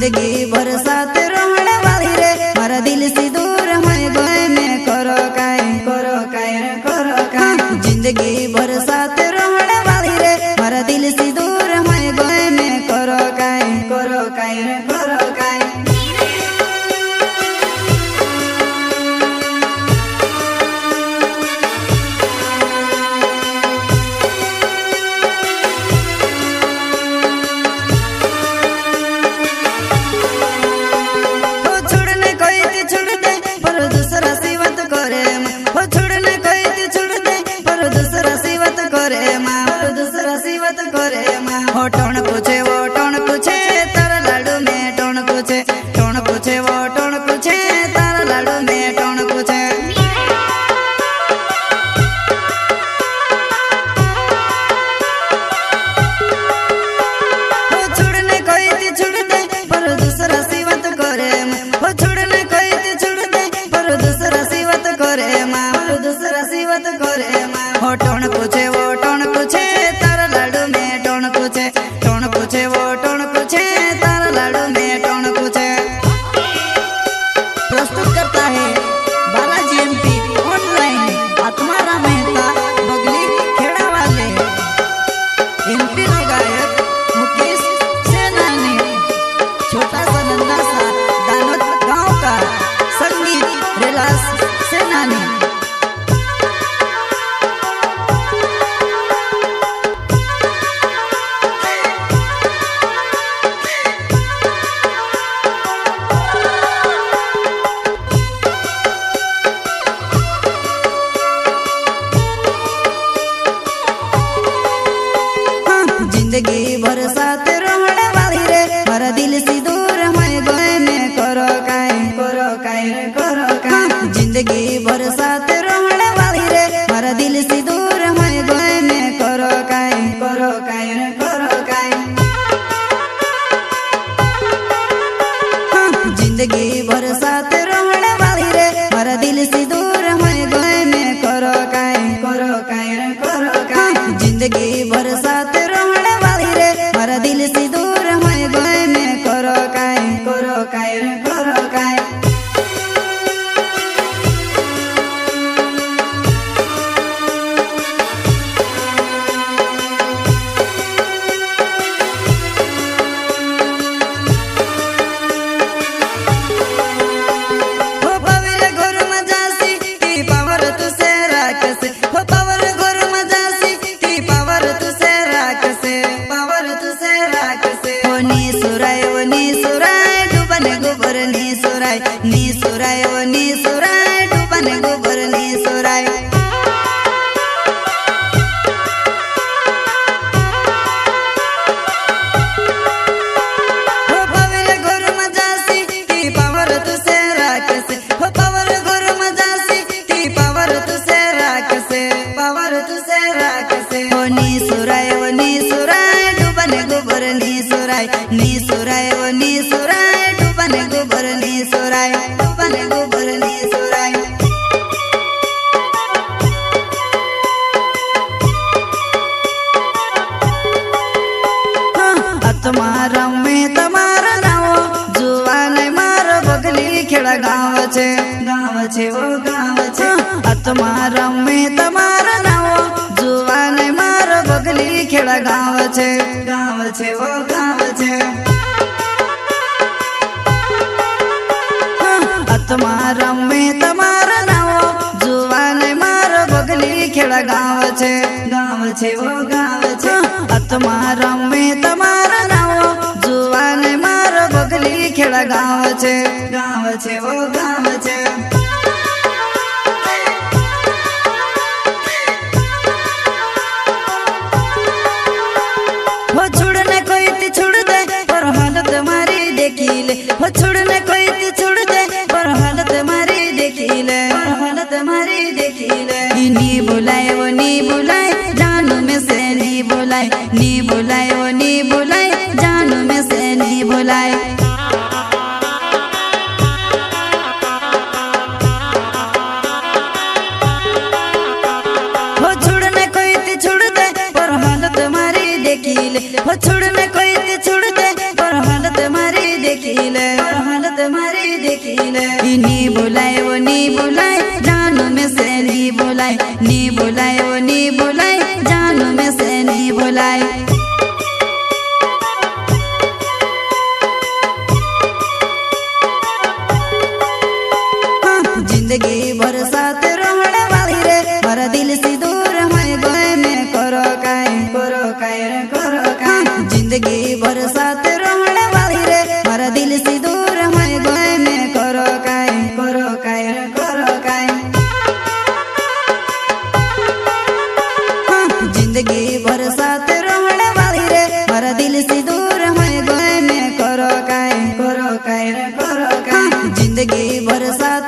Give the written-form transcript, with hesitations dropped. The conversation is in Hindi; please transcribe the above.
जिंदगी भर साथ रहने वाली रे मारा दिल से दूर है गए मैं करो काय जिंदगी भर साथ रहने वाली रे मारा दिल से दूर है गए मैं करो काय हो टोन पूछे वो टोन पूछे तारा लाडू में टोन पूछे वो टोन पूछे तारा लाडू में टोन पूछे हो छोड़ने कोई थी छोड़ दे पर दूसरा सिवत करे हो छोड़ने कोई थी छोड़ दे पर दूसरा सिवत करे हो टोन पूछे वो टोन पूछे तारा लाडू में टोन पूछे वो टोन पूछे तारा लाडू में टोन पूछे। प्रस्तुत करता है बालाजी एमपी ऑनलाइन आत्माराम मेहता बगली खेड़ा वाले एमपी के गायक मुकेश सेनानी छोटा सा नन्हा सा दानोद गांव का संगीत रिलास सेनानी। जिंदगी भर साथ रहने वाली रे मारा दिल से दूर है गए मैं करो काय जिंदगी भर साथ रहने वाली रे मारा दिल से दूर है गए मैं करो काय जिंदगी भर साथ रहने वाली रे मारा दिल से दूर है गए मैं करो काय जिंदगी भर साथ रहने वाली रे मारा दिल से दूर है गए मैं करो काय नी सुराय डूबने गोबर नी सुराय हो पविल गोर मजासी ती पावर तुसे राखसे हो पावर गोर मजासी ती पावर तुसे राखसे हो नी सुराय डूबने गोबर नी सुराय डूबने गोबर नी सुराय आत्माराम में तमारा नाव जुवान मारो बगली खेड़ा गाँव छे वो गाँव छे आत्माराम में तमारा नाव जुवान मारो बगली खेड़ा गाँव छे वो गाँव छे आत्माराम में तमारा नाव जुवान मारो बगली खेड़ा गाँव छे वो गाँव छे आत्माराम में तमारा नाव जुवान मारो बगली खेड़ा गाँव छे वो गाँव छे। हो छोड़ने कोई थी छोड़ दे पर हालत मारी देखी ले हो छोड़ने कोई थी छोड़ दे पर हालत मारी देखी ले नी बुलाए वो नी बुलाए जानू में से नी बुलाए वो नी बुलाए जानू में से नी बुलाए हो छोड़ने कोई थी छोड़ दे पर हालत मारी देखी ले हो छोड़ने कोई थी छोड़ दे पर हालत मारी देखी बोले नी बुलाए वो नी बुलाए जानू में से नी बुलाए नी बुलाए वो नी बुलाए जानू में से नी बुलाए जिंदगी भर साथ रहने वाली रे हर दिल से दूर है गए में करो काय रे करो काय जिंदगी भर साथ रहने वाली रे हर दिल से दूर है गए में करो काय रे करो काय जिंदगी भर साथ रहने वाली रे हर दिल से दूर है गए में करो काय रे करो काय जिंदगी भर साथ